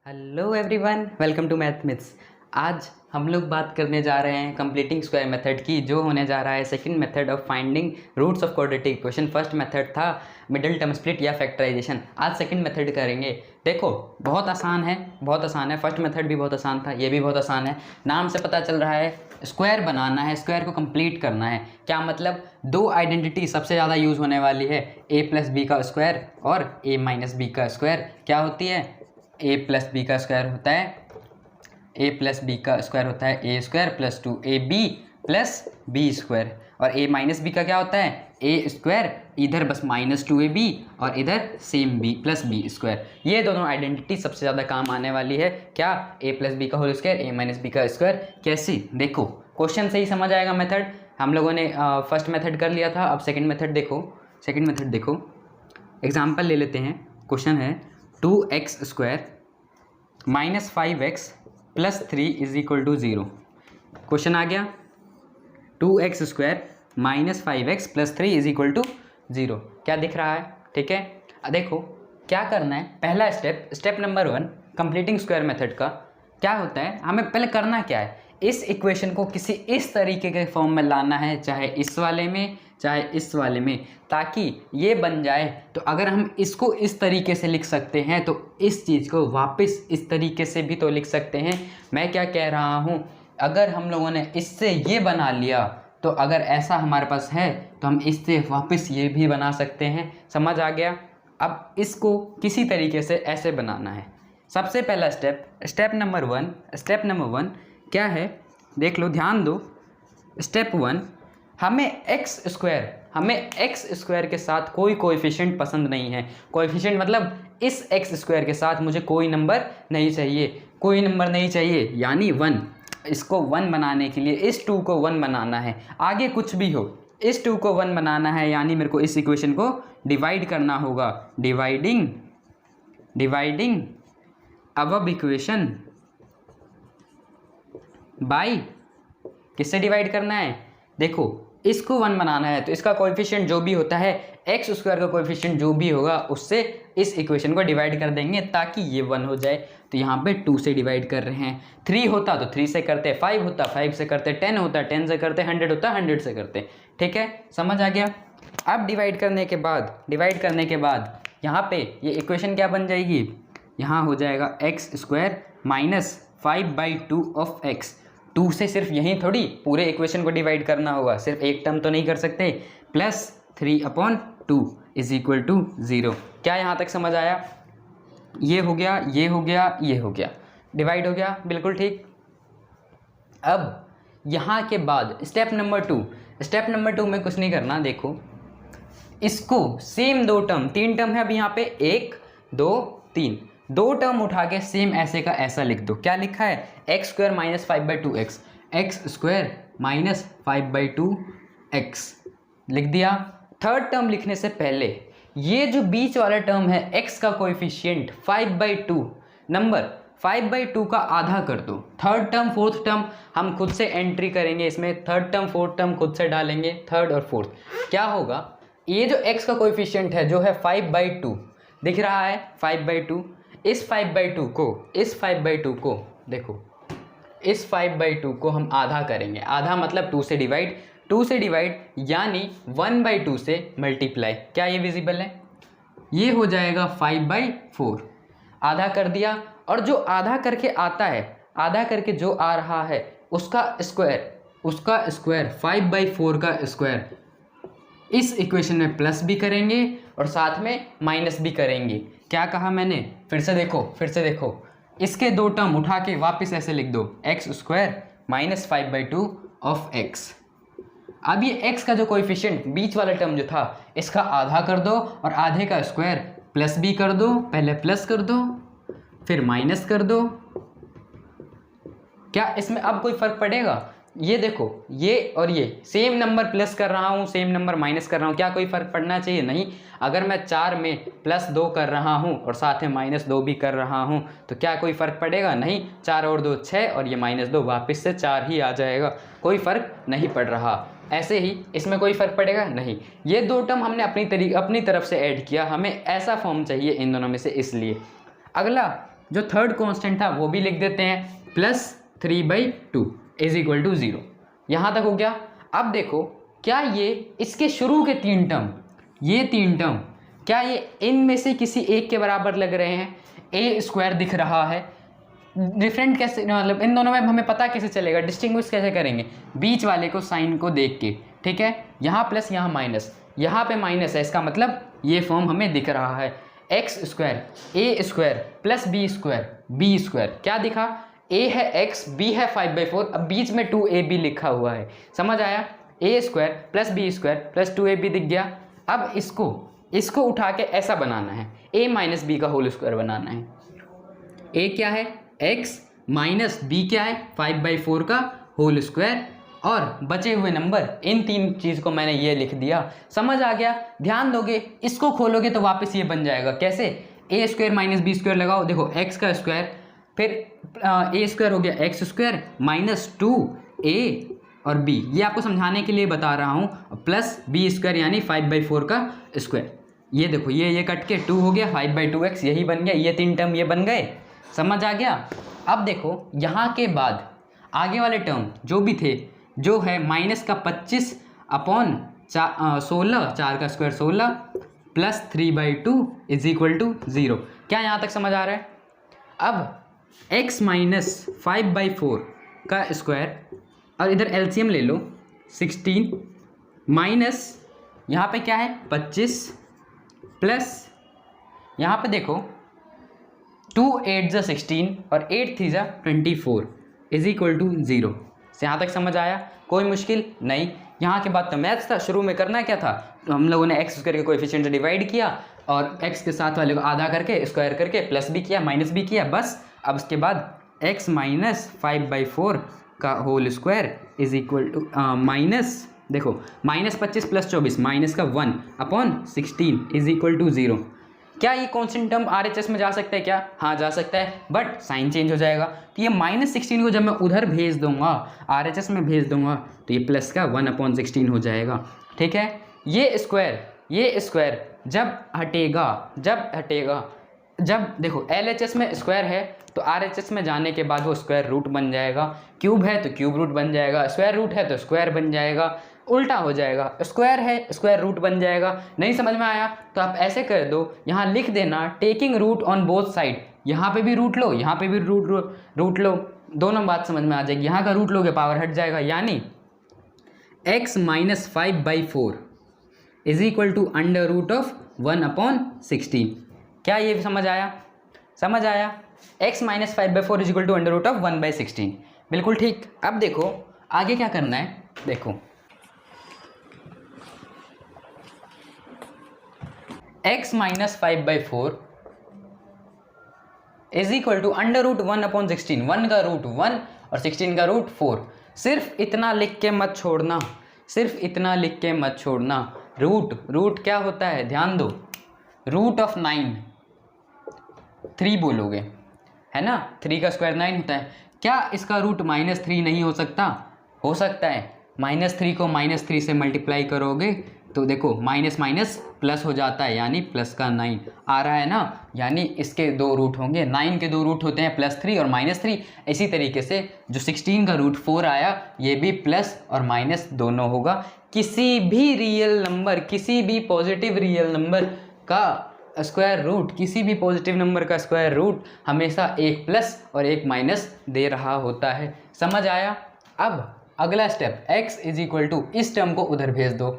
Hello everyone, welcome to math myths. आज हम लोग बात करने जा रहे हैं कंप्लीटिंग स्क्वायर मेथड की, जो होने जा रहा है second method of finding roots of quadratic equation. First method था मिडिल टर्म स्प्लिट या फैक्टराइजेशन। आज सेकंड मेथड करेंगे। देखो बहुत आसान है, बहुत आसान है। फर्स्ट मेथड भी बहुत आसान था, ये भी बहुत आसान है। नाम से पता चल रहा है स्क्वायर बनाना है, स्क्वायर को कंप्लीट करना है। क्या मतलब? दो आइडेंटिटी सबसे ज़्यादा यूज़ होने वाली है, a प्लस बी का स्क्वायर और a माइनस बी का स्क्वायर। क्या होती है? a प्लस बी का स्क्वायर होता है, a प्लस बी का स्क्वायर होता है A square plus 2ab plus B square. और a माइनस बी का क्या होता है? a स्क्वायर, इधर बस -2ab और इधर same b plus B square. ये दोनों आइडेंटिटी सबसे ज़्यादा काम आने वाली है। क्या? a प्लस बी का whole square, a minus B का स्क्वायर। कैसी? देखो क्वेश्चन से ही समझ आएगा मेथड। हम लोगों ने फर्स्ट मेथड कर लिया था, अब सेकेंड मेथड देखो। सेकेंड मेथड देखो, एग्जाम्पल ले लेते हैं। क्वेश्चन है 2x square minus 5x plus 3 is equal to 0। Question आ गया 2x square minus 5x plus 3 is equal to 0। क्या दिख रहा है? ठीक है, देखो क्या करना है। पहला step number 1 completing square method का क्या होता है, हमें पहले करना क्या है, इस इक्वेशन को किसी इस तरीके के फॉर्म में लाना है, चाहे इस वाले में चाहे इस वाले में, ताकि ये बन जाए। तो अगर हम इसको इस तरीके से लिख सकते हैं तो इस चीज़ को वापस इस तरीके से भी तो लिख सकते हैं। मैं क्या कह रहा हूँ, अगर हम लोगों ने इससे ये बना लिया तो अगर ऐसा हमारे पास है तो हम इससे वापस ये भी बना सकते हैं। समझ आ गया? अब इसको किसी तरीके से ऐसे बनाना है। सबसे पहला स्टेप नंबर वन क्या है, देख लो, ध्यान दो। स्टेप 1, हमें एक्स स्क्वायर के साथ कोई कोएफिशिएंट पसंद नहीं है। कोएफिशिएंट मतलब इस एक्स स्क्वायर के साथ मुझे कोई नंबर नहीं चाहिए, यानी 1। इसको 1 बनाने के लिए इस 2 को 1 बनाना है, आगे कुछ भी हो, इस 2 को 1 बनाना है, यानी मेरे को इस इक्वेशन को डिवाइड करना होगा। डिवाइडिंग अबव इक्वेशन बाय, किससे डिवाइड करना है? देखो इसको 1 बनाना है तो इसका कोएफिशिएंट जो भी होता है, एक्स स्क्वायर का कोएफिशिएंट जो भी होगा उससे इस इक्वेशन को डिवाइड कर देंगे ताकि ये 1 हो जाए। तो यहाँ पे 2 से डिवाइड कर रहे हैं। 3 होता तो 3 से करते, 5 होता 5 से करते, 10 होता 10 से करते, 100 होता 100 से करते। ठीक है, समझ आ गया? अब डिवाइड करने के बाद यहाँ पे ये इक्वेशन क्या बन जाएगी, यहाँ हो जाएगा x square minus 5/2 of x. 2 से सिर्फ यहीं थोड़ी पूरे इक्वेशन को डिवाइड करना होगा, सिर्फ एक टर्म तो नहीं कर सकते। Plus 3/2 is equal to 0। क्या यहाँ तक समझ आया? ये हो गया, ये हो गया, ये हो गया, डिवाइड हो गया, बिल्कुल ठीक। अब यहाँ के बाद स्टेप नंबर 2 में कुछ नहीं करना। देखो इसको सेम 2 टर्म, 3 टर्म है अभी यहाँ पे, 1 2 3, 2 टर्म उठा के सेम ऐसे का ऐसा लिख दो। क्या लिखा है? X square minus 5/2x, x square minus 5/2x लिख दिया। थर्ड टर्म लिखने से पहले ये जो बीच वाला टर्म है x का कोएफिशिएंट 5/2, नंबर 5/2 का आधा कर दो। थर्ड टर्म फोर्थ टर्म हम खुद से एंट्री करेंगे इसमें, थर्ड टर्म फोर्थ टर्म खुद से डालेंगे, थर्ड और फोर्थ। क्या होगा, ये जो x का कोएफिशिएंट है जो है 5/2 दिख रहा है, 5/2। इस 5/2 को देखो, इस 5/2 को हम आधा करेंगे। आधा मतलब 2 से डिवाइड, यानी 1/2 से मल्टीप्लाई। क्या ये विजिबल है? ये हो जाएगा 5/4। आधा कर दिया, और जो आधा करके आता है, आधा करके जो आ रहा है उसका स्क्वायर 5/4 का स्क्वायर इस इक्वेशन में प्लस भी करेंगे और साथ में माइनस भी करेंगे। क्या कहा मैंने? फिर से देखो, इसके 2 टर्म उठा के वापस ऐसे लिख दो, x square minus 5/2 of x. अब ये x का जो कोएफिशिएंट बीच वाला टर्म जो था, इसका आधा कर दो और आधे का स्क्वायर प्लस भी कर दो। पहले प्लस कर दो फिर माइनस कर दो। क्या इसमें अब कोई फर्क पड़ेगा? ये देखो, ये और ये सेम नंबर प्लस कर रहा हूँ, सेम नंबर माइनस कर रहा हूँ, क्या कोई फर्क पड़ना चाहिए? नहीं। अगर मैं 4 में +2 कर रहा हूँ और साथ में -2 भी कर रहा हूँ तो क्या कोई फर्क पड़ेगा? नहीं। 4 और 2 6 और ये -2 वापस से 4 ही आ जाएगा, कोई फर्क नहीं पड़ रहा। ऐसे ही इसमें कोई फर्क पड़ेगा? नहीं। ये 2 टर्म हमने अपनी तरफ से ऐड किया, हमें ऐसा फॉर्म चाहिए इन दोनों में से, इसलिए। अगला जो थर्ड कांस्टेंट था वो भी लिख देते हैं, +3/2 इज इक्वल टू 0। यहाँ तक हो गया। अब देखो क्या ये इसके शुरू के 3 टर्म, ये 3 टर्म क्या ये इनमें से किसी एक के बराबर लग रहे हैं? a² दिख रहा है, डिफरेंट कैसे, मतलब इन दोनों में हमें पता कैसे चलेगा, डिस्टिंग्विश कैसे करेंगे? बीच वाले को साइन को देख के, ठीक है। यहाँ प्लस यहाँ माइनस, यहाँ पे माइनस है, इसका मतलब ये फॉर्म हमें दिख रहा है x² a² प्लस b², क्या दिखा? a है x, b है 5/4, अब बीच में 2ab लिखा हुआ है, समझ आया? a² plus b² plus 2ab दिख गया। अब इसको उठा के ऐसा बनाना है, a माइनस बी का होल स्क्वायर बनाना है। a क्या है? x माइनस b क्या है? 5/4 का होल स्क्वायर, और बचे हुए नंबर, इन 3 चीज़ को मैंने ये लिख दिया। समझ आ गया? ध्यान दोगे, इसको खोलोगे तो वापस ये बन जाएगा। कैसे? a² माइनस b² लगाओ, देखो x का स्क्वायर, फिर a² हो गया x² माइनस 2a और b, ये आपको समझाने के लिए बता रहा हूँ, प्लस b² यानी 5/4 का स्क्वायर। ये देखो ये कट के 2 हो गया, 5/2x यही बन गया, ये 3 टर्म ये बन गए। समझ आ गया? अब देखो यहाँ के बाद आगे वाले टर्म जो भी थे, जो है माइनस का 25/16, 4 का square 16 plus 3/2 is equal to 0। क्या यहाँ तक समझ आ रहा है? अब x माइनस 5/4 का स्क्वायर, और इधर एलसीएम ले लो, 16 माइनस यहाँ पे क्या है 25 प्लस यहाँ पे देखो 2 8 = 16 और 8 3 = 24 इज इक्वल टू 0। से यहाँ तक समझ आया? कोई मुश्किल नहीं। यहाँ के बाद तो मैथ्स था, शुरू में करना क्या था, तो हम लोगों ने x² के कोएफिशिएंट से डिवाइड किया और x के साथ वाले को आधा करके स्क्वायर करके प्लस भी किया माइनस भी किया, बस। अब उसके बाद x माइनस 5/4 का whole square is equal to minus, देखो माइनस 25 प्लस 24 माइनस का 1/16 इज इक्वल टू 0। क्या ये कॉन्स्टेंट टर्म RHS में जा सकता है क्या? हाँ जा सकता है, बट साइन चेंज हो जाएगा। तो ये -16 को जब मैं उधर भेज दूंगा, RHS में भेज दूंगा, तो ये प्लस का 1/16 हो जाएगा, ठीक है। ये स्क्वायर जब हटेगा, जब देखो LHS में स्क्वायर है तो RHS में जाने के बाद वो स्क्वायर रूट बन जाएगा, क्यूब है तो क्यूब रूट बन जाएगा, स्क्वायर रूट है तो स्क्वायर बन जाएगा, उल्टा हो जाएगा, स्क्वायर है स्क्वायर रूट बन जाएगा। नहीं समझ में आया तो आप ऐसे कर दो, यहाँ लिख देना taking root on both side, यहाँ पे भी रूट लो, यहाँ पे भी रूट लो, दोनों बात समझ में आ जाएगी। यहाँ का रूट लोगे पावर हट जाएगा, यानी x minus 5/4 is equal to √1/16। क्या ये समझ आया? समझ आया? x minus 5/4 is equal to √1/16, बिल्कुल ठीक। अब देखो आगे क्या करना है, देखो x minus 5/4 is equal to √1/16, 1 का रूट 1 और 16 का रूट 4। सिर्फ इतना लिख के मत छोड़ना, सिर्फ इतना लिख के मत छोड़ना। रूट क्या होता है, ध्यान दो, रूट ऑफ 9 3 बोलोगे, है ना, 3 का स्क्वायर 9 होता है। क्या इसका रूट -3 नहीं हो सकता? हो सकता है। -3 को -3 से मल्टीप्लाई करोगे तो देखो माइनस माइनस प्लस हो जाता है, यानी प्लस का 9 आ रहा है ना, यानी इसके 2 रूट होंगे, 9 के 2 रूट होते हैं +3 और -3। इसी तरीके से जो 16 का रूट 4 आया, ये भी प्लस और माइनस दोनों होगा। किसी भी रियल नंबर, किसी भी पॉजिटिव रियल नंबर का स्क्वायर रूट, किसी भी पॉजिटिव नंबर का स्क्वायर रूट हमेशा एक प्लस और एक माइनस दे रहा होता है। समझ आया? अब अगला step, x is equal to, इस टर्म को उधर भेज दो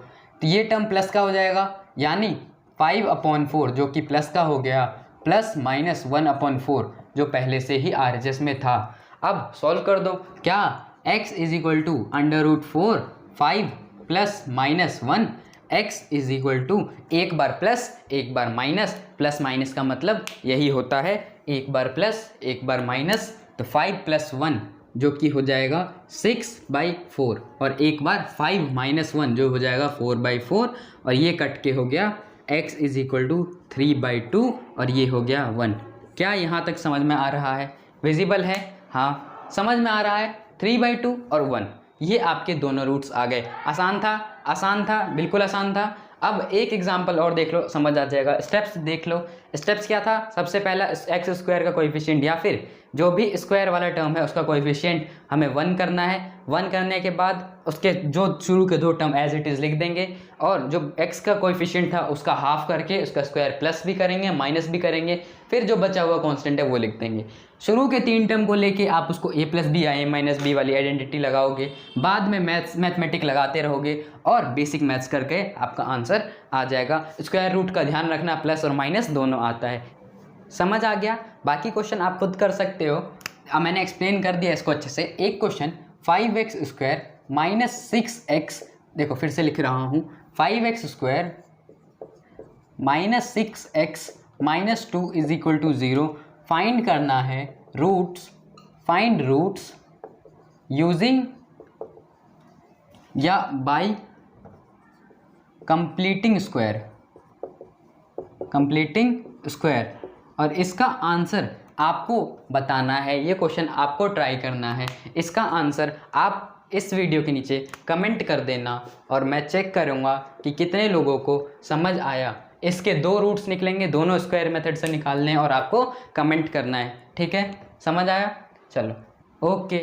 तो ये टर्म प्लस का हो जाएगा, यानी 5/4 जो कि प्लस का हो गया, प्लस माइनस 1/4 जो पहले से ही RHS में था। अब सॉल्व कर दो, क्या x is equal to √4 5 plus minus 1, x is equal to एक बार प्लस एक बार माइनस, प्लस माइनस का मतलब यही होता है, एक बार प्लस एक बार माइनस, तो 5 + 1 जो कि हो जाएगा 6/4 और एक बार 5 - 1 जो हो जाएगा 4/4, और ये कट के हो गया x इज इक्वल टू 3/2 और ये हो गया 1। क्या यहाँ तक समझ में आ रहा है? विजिबल है? हाँ समझ में आ रहा है। 3/2 और 1 ये आपके दोनों रूट्स आ गए। आसान था? आसान था, बिल्कुल आसान था। अब एक एग्जाम्पल और देख लो, समझ आ जाएगा। स्टेप्स देख लो। स्टेप्स क्या था, सबसे पहला एक्स स्क्वायर का कोएफिशिएंट या फिर जो भी स्क्वायर वाला टर्म है उसका कोएफिशिएंट हमें 1 करना है। 1 करने के बाद उसके जो शुरू के 2 टर्म एज इट इज़ लिख देंगे और जो x का कोएफिशिएंट था उसका हाफ करके उसका स्क्वायर प्लस भी करेंगे माइनस भी करेंगे, फिर जो बचा हुआ कांस्टेंट है वो लिख देंगे। शुरू के 3 टर्म को लेके आप उसको a प्लस बी या a माइनस बी वाली आइडेंटिटी लगाओगे, बाद में मैथमेटिक लगाते रहोगे और बेसिक मैथ्स करके आपका आंसर आ जाएगा। स्क्वायर रूट का ध्यान रखना, प्लस और माइनस दोनों आता है। समझ आ गया? बाकी क्वेश्चन आप खुद कर सकते हो, अब मैंने एक्सप्लेन कर दिया इसको अच्छे से। एक question 5x square minus 6x, देखो फिर से लिख रहा हूँ, 5x square minus 6x minus 2 is equal to 0। Find करना है रूट्स, फाइंड रूट्स यूजिंग या by completing square, completing square. और इसका आंसर आपको बताना है, ये क्वेश्चन आपको ट्राई करना है। इसका आंसर आप इस वीडियो के नीचे कमेंट कर देना और मैं चेक करूँगा कि कितने लोगों को समझ आया। इसके 2 रूट्स निकलेंगे, दोनों स्क्वायर मेथड से निकालने हैं और आपको कमेंट करना है, ठीक है? समझ आया? चलो ओके।